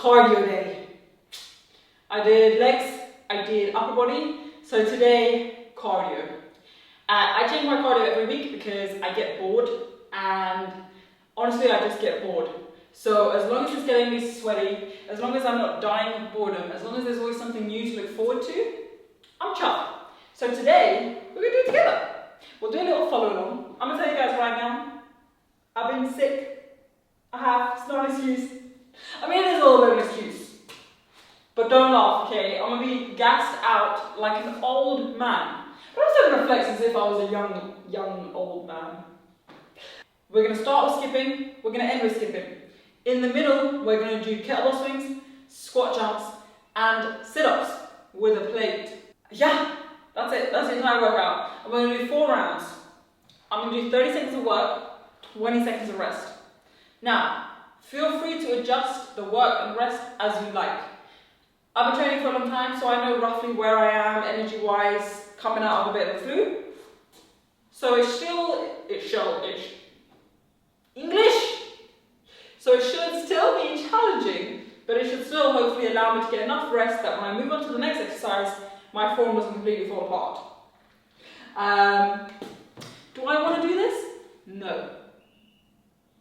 Cardio day. I did legs, I did upper body, so today, cardio. I change my cardio every week because I get bored, and honestly I just get bored. So as long as it's getting me sweaty, as long as I'm not dying of boredom, as long as there's always something new to look forward to, I'm chuffed. So today, we're going to do it together. We'll do a little follow along. I'm going to tell you guys right now, I've been sick. I have, it's not an excuse. I mean, it is a little bit of an excuse. But don't laugh, okay? I'm going to be gassed out like an old man. But I'm still going to flex as if I was a young old man. We're going to start with skipping, we're going to end with skipping. In the middle, we're going to do kettlebell swings, squat jumps, and sit-ups with a plate. Yeah, that's it. That's the entire workout. And we're going to do 4 rounds. I'm going to do 30 seconds of work, 20 seconds of rest. Now, feel free to adjust the work and rest as you like. I've been training for a long time, so I know roughly where I am energy-wise, coming out of a bit of the flu. So English! So it should still be challenging, but it should still hopefully allow me to get enough rest that when I move on to the next exercise, my form doesn't completely fall apart. Do I want to do this? No.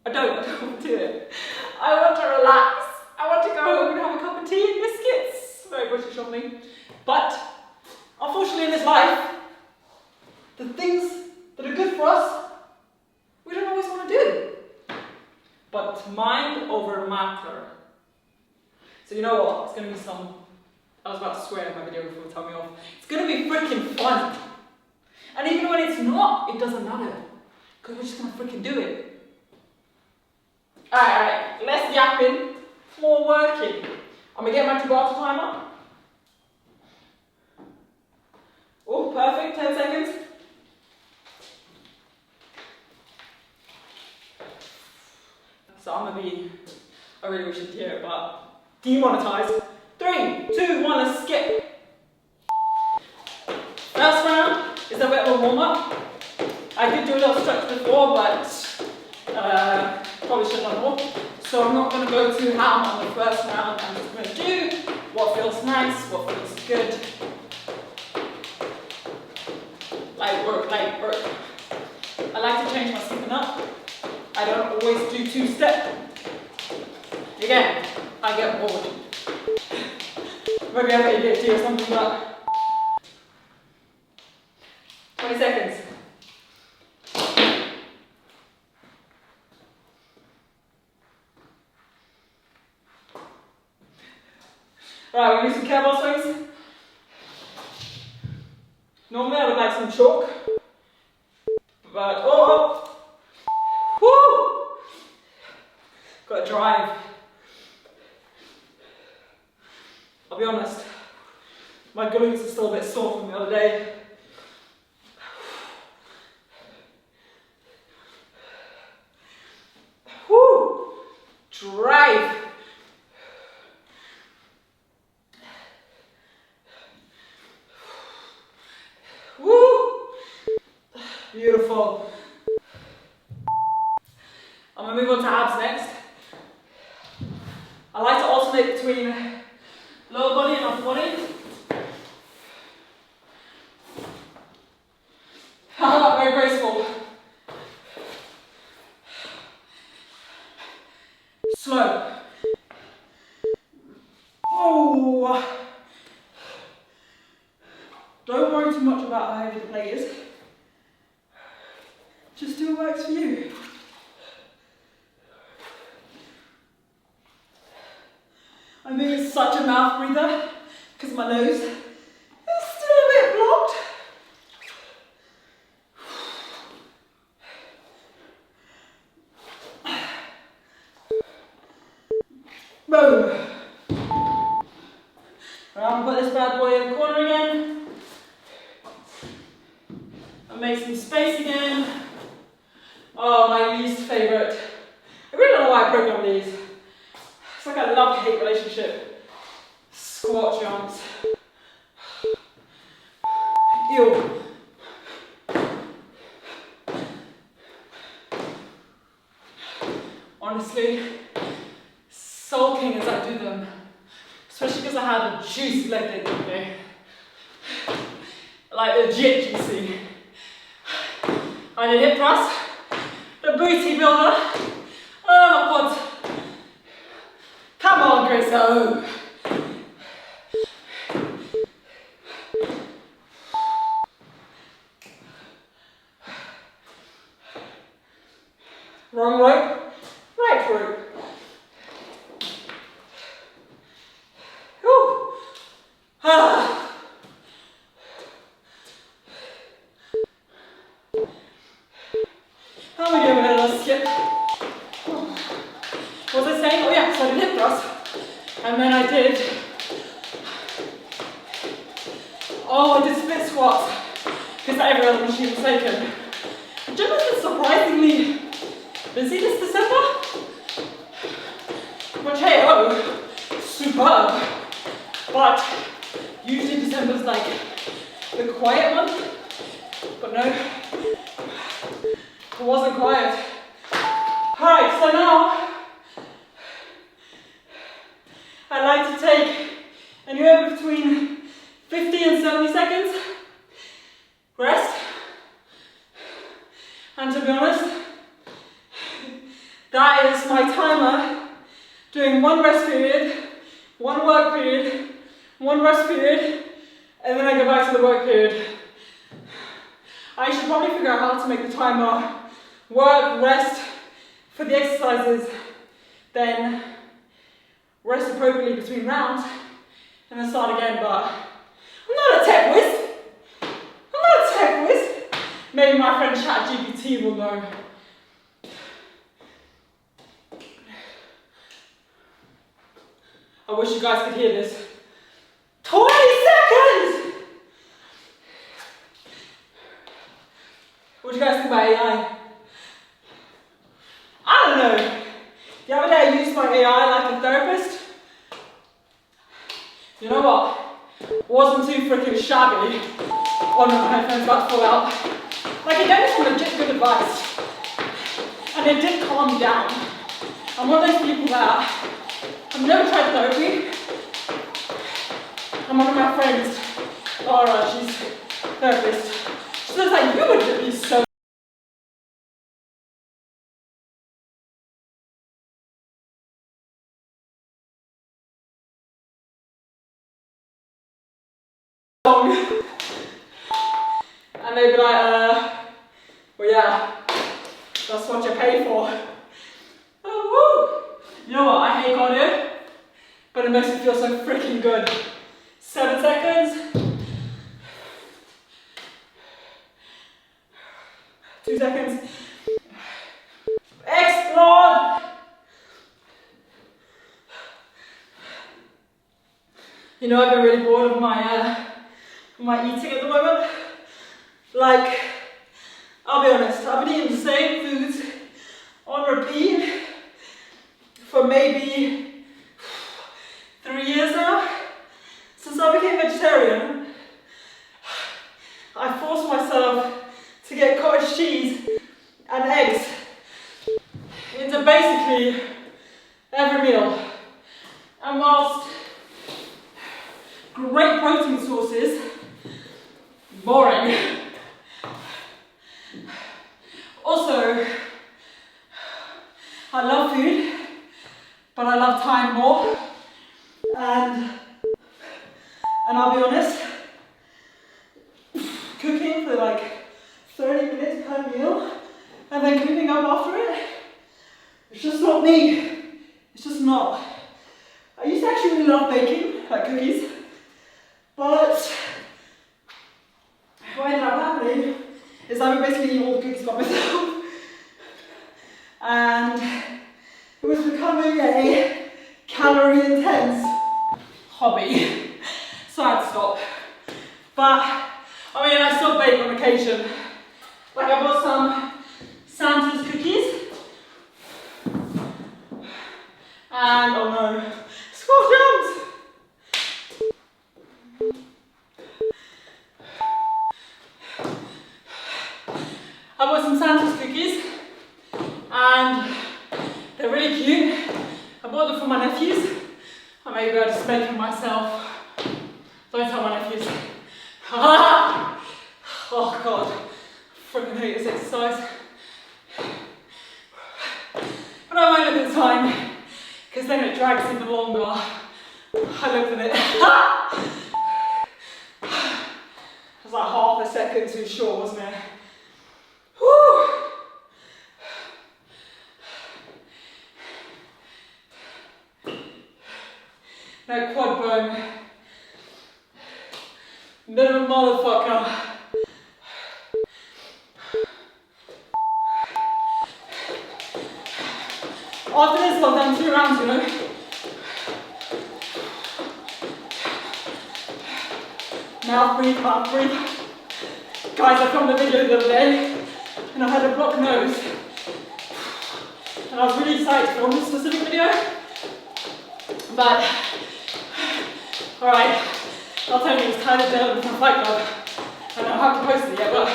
I don't want to do it. I want to relax. I want to go home and have a cup of tea and biscuits. Very British of me. But, unfortunately in this life, the things that are good for us, we don't always want to do. But mind over matter. So you know what? It's going to be some... I was about to swear in my video before it tell me off. It's going to be freaking fun. And even when it's not, it doesn't matter. Because we're just going to freaking do it. Alright, less yapping, more working. I'm going to get my Tabata timer. Oh, perfect, 10 seconds. So I'm going to be, I really wish you'd hear it, but demonetized. 3, 2, 1, let's skip. First round is a bit of a warm up. I did do a little stretch before, but probably should have done more. So I'm not going to go too ham on the first round. I'm just going to do what feels nice, what feels good. Light work, light work. I like to change my skipping up. I don't always do 2-step. Again, I get bored. Maybe I have ADHD or something, but 20 seconds. Right, we're going to do some kettlebell swings. Normally I would like some chalk, but woo! Got to drive. I'll be honest, my glutes are still a bit sore from the other day. Woo! Drive. Woo! Beautiful. I'm going to move on to abs next. I like to alternate between lower body and upper body. Very graceful. Slow. Oh! Don't worry too much about how heavy the plate is. Just do what works for you. I'm being such a mouth breather because my nose is still a bit blocked. Boom. Right, I'm going to put this bad boy in the corner again. And make some space again. Oh, my least favourite. I really don't know why I programmed these. It's like a love-hate relationship. Squat jumps. Ew. Honestly, sulking as I do them especially because I had a juicy leg day the other day. Like legit juicy. I did hip thrust, the booty builder. Oh my god. Come on, Grace. Oh. Wrong rope, right rope. Whew. Ah. How are we doing with a skip? What was I saying? Oh yeah, so I did hip thrust. And then I did, I did split squats. Because every other machine was taken. The gym has been surprisingly busy this December. Which, hey, oh, superb. But usually December's like the quiet month. But no, it wasn't quiet. Alright, so now I like to take anywhere between 50 and 70 seconds rest. And to be honest, that is my timer doing one rest period, one work period, one rest period, and then I go back to the work period. I should probably figure out how to make the timer work, rest for the exercises, then rest appropriately between rounds, and then start again, but I'm not a tech whiz. I'm not a tech whiz. Maybe my friend ChatGPT will know. I wish you guys could hear this. 20 seconds! What do you guys think about AI? I don't know. The other day I used my AI like a therapist. You know what? Wasn't too freaking shabby. Oh no, my headphones about to fall out. Like it gave me some legit good advice. And it did calm me down. I'm one of those people that I've never tried therapy. And one of my friends, Laura, she's a therapist. She was like, you would be so long. And they'd be like, well yeah, that's what you pay for. Oh, woo. You know what, I hate cardio, but it makes me feel so freaking good. 7 seconds. 2 seconds. Explode! You know, I've been really bored of my eating at the moment. Like, I'll be honest, I've been eating the same foods on repeat for maybe 3 years now. Since I became vegetarian, I forced myself to get cottage cheese and eggs into basically every meal. And whilst great protein sources, boring. Also, I love food, but I love time more. And I'll be honest, cooking for like 30 minutes per meal and then cleaning up after it, it's just not me. It's just not. I used to actually really love baking, like cookies, but what ended up happening is I would basically eat all the cookies by myself. And it was becoming a calorie intense hobby. So I had to stop. But I mean, I still bake on occasion. Like I bought some Santa's cookies. And oh no, squat jumps! I bought some Santa's cookies and they're really cute. I bought them for my nephews. I maybe go, just making myself. Don't tell my nephews. Oh God, freaking hate this exercise. But I won't look at the time, because then it drags even longer. I looked at it. It was like half a second too short, wasn't it? Whew. No quad bone. No motherfucker. After this, I've done 2 rounds, you know. Mouth breathe, mouth breathe. Guys, I filmed a video the other day and I had a blocked nose. And I was really excited to film this specific video. But, alright, I'll tell you, it's kind of developed from Fight Club. I don't have to post it yet, but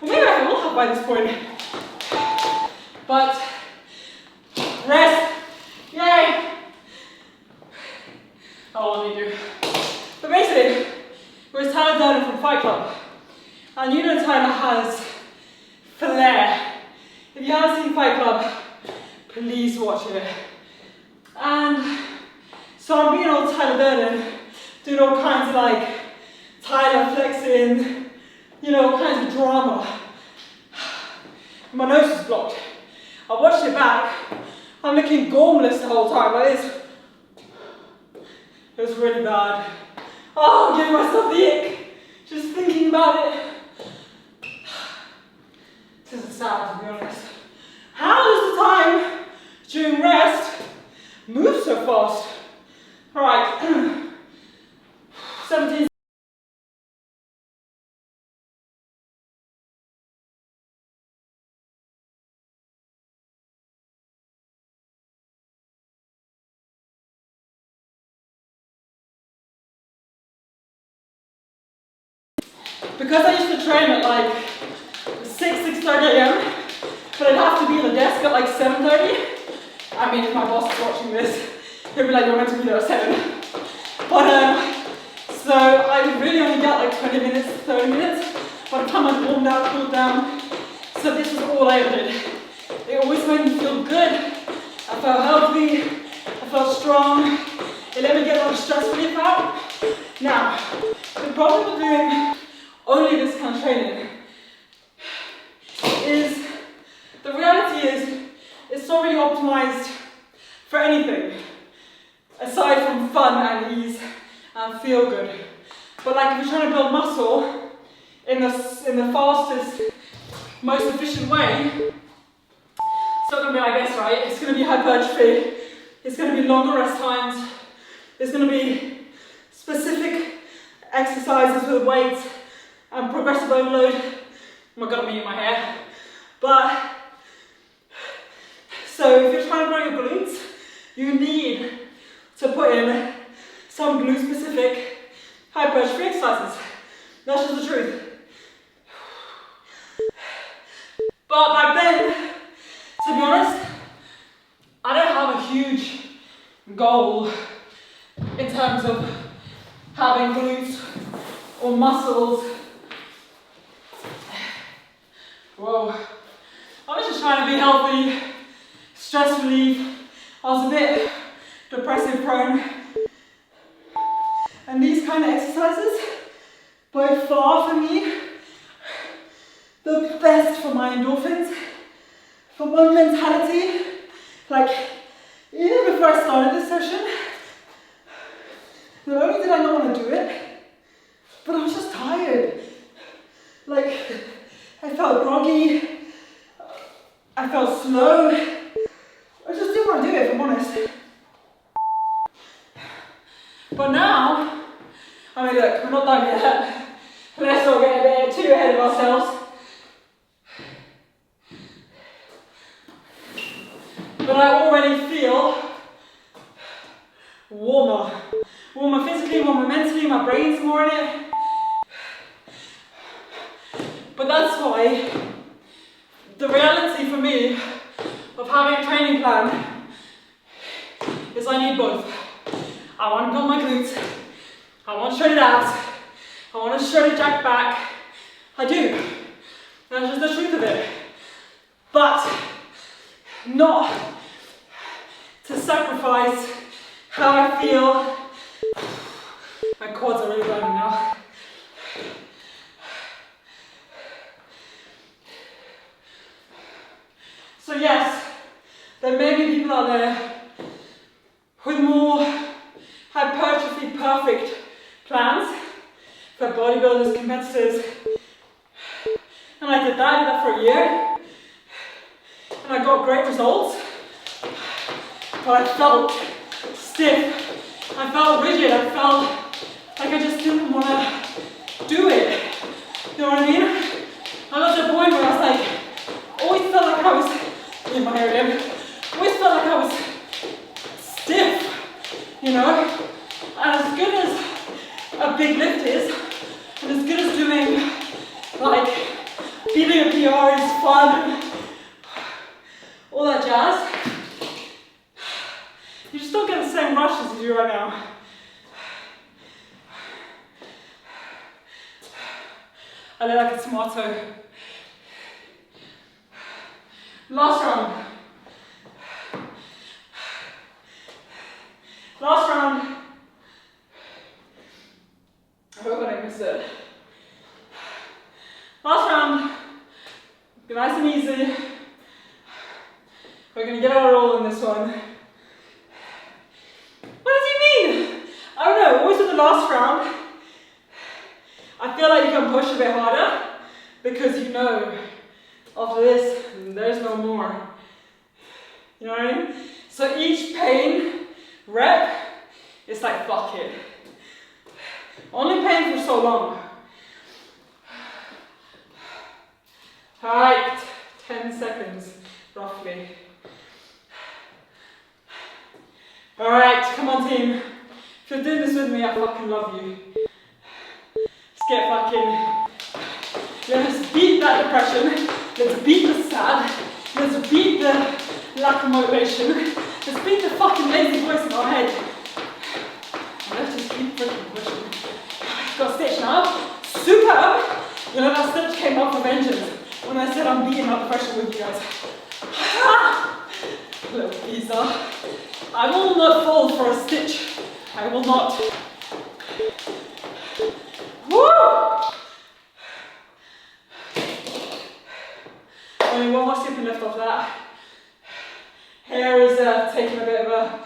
well, maybe I will have by this point. But, rest, yay! Oh, what do you do? But basically, it was Tyler Durden from Fight Club. And you know Tyler has flair. If you haven't seen Fight Club, please watch it. And so I'm being old Tyler Durden, doing all kinds of like Tyler flexing, you know, all kinds of drama. My nose is blocked. I watched it back. I'm looking gormless the whole time, like this. It was really bad. Oh, I'm giving myself the ick, just thinking about it. This is sad, to be honest. How does the time during rest move so fast? Alright, 17. Because I used to train at like 6:30 a.m, but I'd have to be at the desk at like 7:30. I mean, if my boss is watching this, he'll be like, you're meant to be there at 7. But, so I would really only get like 20 minutes, 30 minutes by the time I'd warmed up, cooled down. So this was all I ever did. It always made me feel good. I felt healthy, I felt strong. It let me get a lot of stress relief out. Now, the problem with doing only this kind of training is, the reality is, it's not really optimized for anything aside from fun and ease and feel good. But like if you're trying to build muscle in the fastest, most efficient way, it's not going to be like this, right? It's going to be hypertrophy, it's going to be longer rest times, there's going to be specific exercises with weights and progressive overload. Oh my god, I'm eating my hair. But, so if you're trying to grow your glutes, you need to put in some glute specific hypertrophy exercises. That's just the truth. But back then, to be honest, I don't have a huge goal in terms of having glutes or muscles. Whoa. I was just trying to be healthy, stress relief. I was a bit depressive prone. And these kind of exercises, by far for me, the best for my endorphins, for my mentality. Like, even before I started this session, not only did I not want to do it, but I was just tired. Like, I felt groggy, I felt slow. I just didn't want to do it, if I'm honest. But now, I mean, look, we're not done yet. Let's not get a bit too ahead of ourselves. But I already feel warmer. Warmer physically, warmer mentally, my brain's more in it. But that's why the reality for me of having a training plan is I need both. I want to build my glutes. I want shredded abs. I want a shredded jack back. I do. That's just the truth of it. But not to sacrifice how I feel. My quads are really burning now. So yes, there may be people out there with more hypertrophy perfect plans for bodybuilders, competitors. And I did that for a year. And I got great results. But I felt stiff. I felt rigid. I felt like I just didn't want to do it. You know what I mean? I got to a point where I was like, always felt like I was in my hair again. Always felt like I was stiff, you know? And as good as a big lift is, and as good as doing like beating a PR is fun, all that jazz, you just don't get the same rush as you do right now. I look like a tomato. Last round. Last round. I hope I don't miss it. Last round. Be nice and easy. We're going to get our roll in this one. What does he mean? I don't know, always with the last round, I feel like you can push a bit harder because you know after this, there's no more. You know what I mean? So each pain rep, it's like fuck it. Only pain for so long. Alright, 10 seconds roughly. Alright, come on team. If you're doing this with me, I fucking love you. Let's get fucking, let's beat that depression. Let's beat the sad. Let's beat the lack of motivation. Let's beat the fucking lazy voice in our head. And let's just keep freaking pushing. Got stitch now. Super! You know that stitch came up with vengeance when I said I'm beating up depression with you guys. Little geezer. I will not fall for a stitch. I will not. Woo! Only one more super lift off that. Hair is taking a bit of a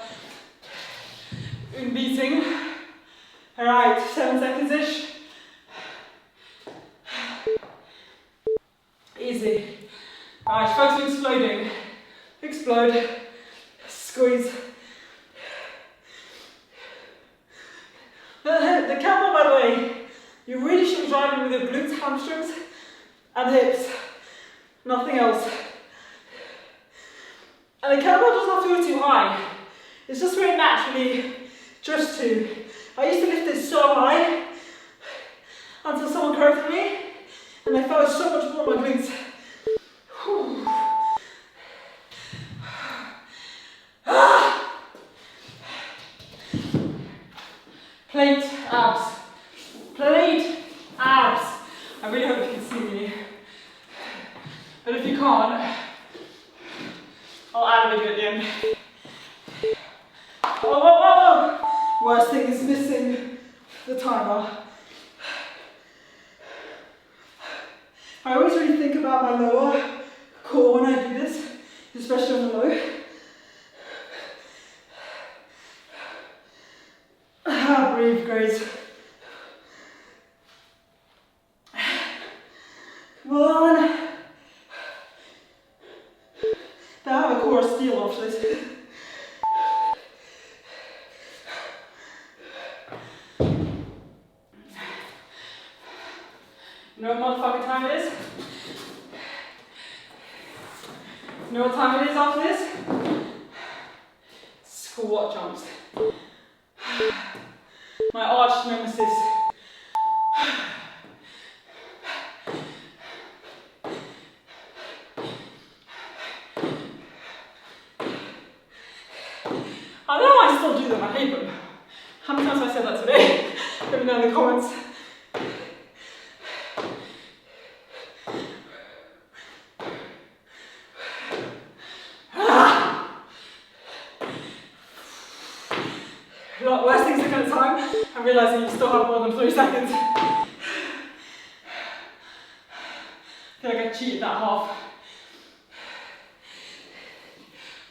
beating. Alright, 7 seconds-ish. Easy. Alright, focus on exploding. Explode. Squeeze. The camel, by the way, you really should be driving with your glutes, hamstrings, and hips. Nothing else. And the camel doesn't have to go too high. It's just where it naturally drifts to. I used to lift it so high until someone corrected me, and I felt so much more in my glutes. Whew. Plate abs. Plate abs. I really hope you can see me. But if you can't, I'll add a video at the end. Oh, whoa, whoa, whoa. Worst thing is missing the timer. I always really think about my lower core when I do this, especially on the low. Breathe, Grace. Come on. I have a core of steel after this. You know what motherfucking time it is? You know what time it is after this? Squat jumps. My arch nemesis. I don't know why I still do them, I hate them. times have I said that today? Let me know in the comments. Worst thing second time, I'm realising you still have more than 3 seconds. I feel like I cheated that half.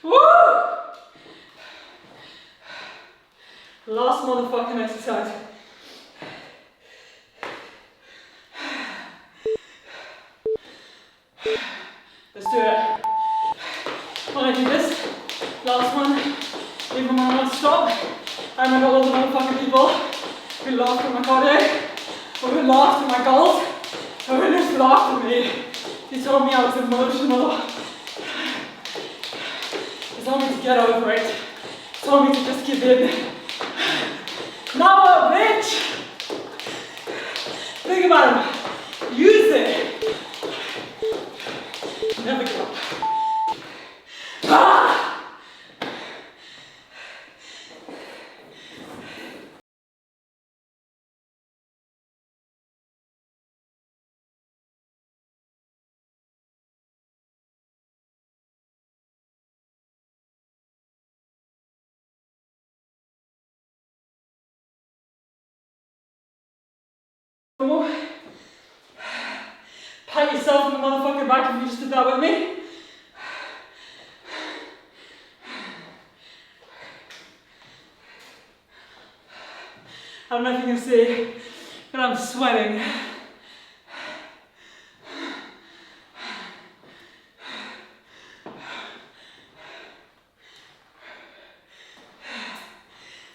Woo! Last motherfucking exercise. Let's do it. When I do this, last one, even when I want to stop, I remember all the motherfucking people who laughed at my cardio, or who laughed at my goals, or who just laughed at me. They told me I was emotional. They told me to get over it. They told me to just give in. Now what, bitch? Think about it. Use it. Never give up. Ah! Pat yourself in the motherfucking back if you just did that with me. I don't know if you can see, but I'm sweating.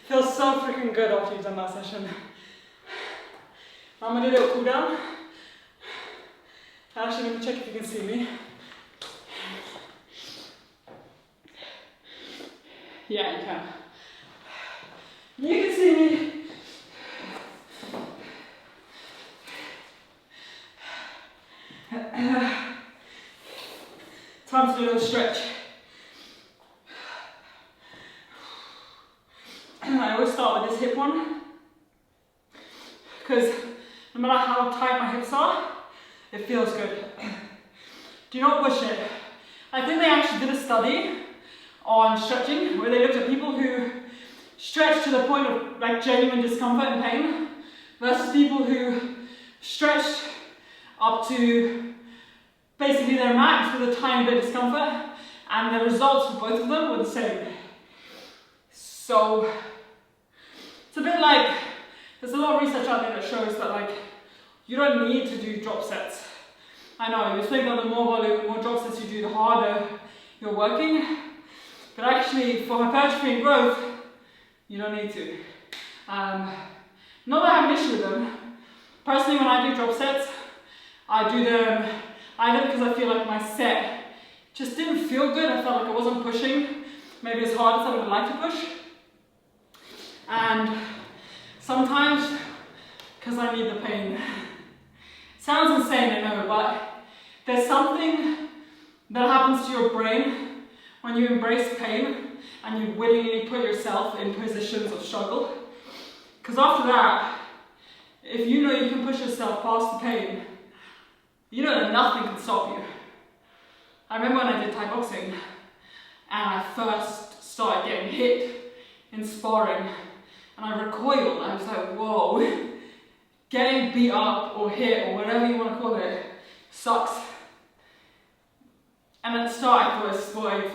Feels so freaking good after you've done that session. I'm gonna do a little cool down. Actually, let me check if you can see me. Yeah, you can. You can see me. Time to do a little stretch. I always start with this hip one, because no matter how tight my hips are, it feels good. Do not push it. I think they actually did a study on stretching where they looked at people who stretched to the point of like genuine discomfort and pain versus people who stretched up to basically their max with a tiny bit of discomfort, and the results for both of them were the same. So it's a bit like, there's a lot of research out there that shows that like you don't need to do drop sets. I know, you think that the more volume, the more drop sets you do, the harder you're working. But actually, for hypertrophy and growth, you don't need to. Not that I have an issue with them. Personally, when I do drop sets, I do them either because I feel like my set just didn't feel good. I felt like I wasn't pushing maybe as hard as I would like to push. And sometimes because I need the pain. Sounds insane, I know, but there's something that happens to your brain when you embrace pain and you willingly put yourself in positions of struggle. Because after that, if you know you can push yourself past the pain, you know that nothing can stop you. I remember when I did Thai boxing and I first started getting hit in sparring and I recoiled. I was like, whoa. Getting beat up or hit or whatever you want to call it sucks. And at the start I thought it was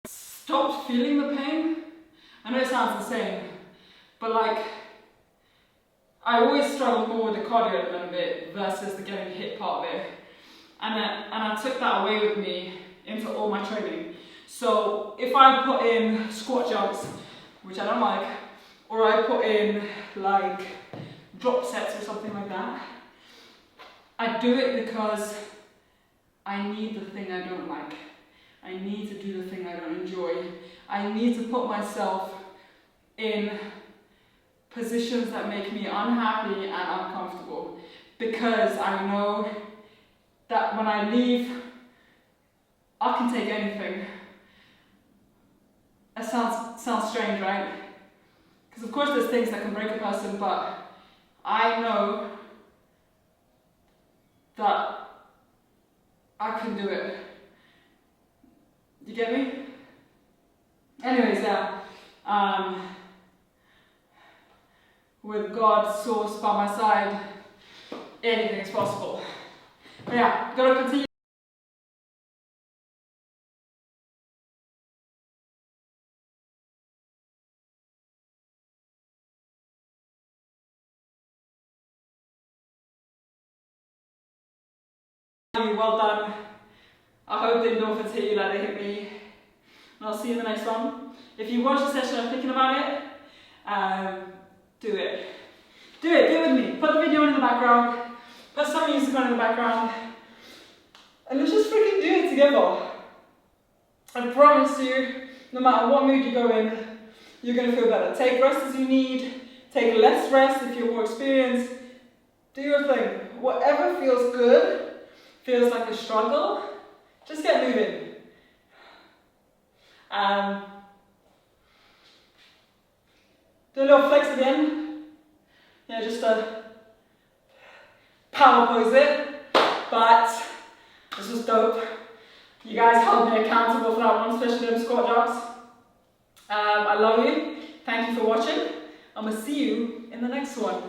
stopped feeling the pain. I know it sounds insane, but like I always struggled more with the cardio element of it versus the getting hit part of it. And I took that away with me into all my training. So if I put in squat jumps, which I don't like, or I put in like drop sets or something like that, I do it because I need the thing I don't like. I need to do the thing I don't enjoy. I need to put myself in positions that make me unhappy and uncomfortable, because I know that when I leave, I can take anything. That sounds strange, right? Because of course there's things that can break a person, but I know that I can do it. You get me? Anyways, yeah. With God's source by my side, anything is possible. But yeah, gotta continue. Well done. I hope the endorphins hit you like they hit me. And I'll see you in the next one. If you watch the session and are thinking about it, do it. Do it with me. Put the video on in the background. Put some music on in the background. And let's just freaking do it together. I promise you, no matter what mood you go in, you're going to feel better. Take rest as you need. Take less rest if you're more experienced. Do your thing. Whatever feels good, feels like a struggle, just get moving. Do a little flex again. Yeah, just a power pose it. But this was dope. You guys held me accountable for that one, especially them squat jumps. I love you. Thank you for watching. I'm gonna see you in the next one.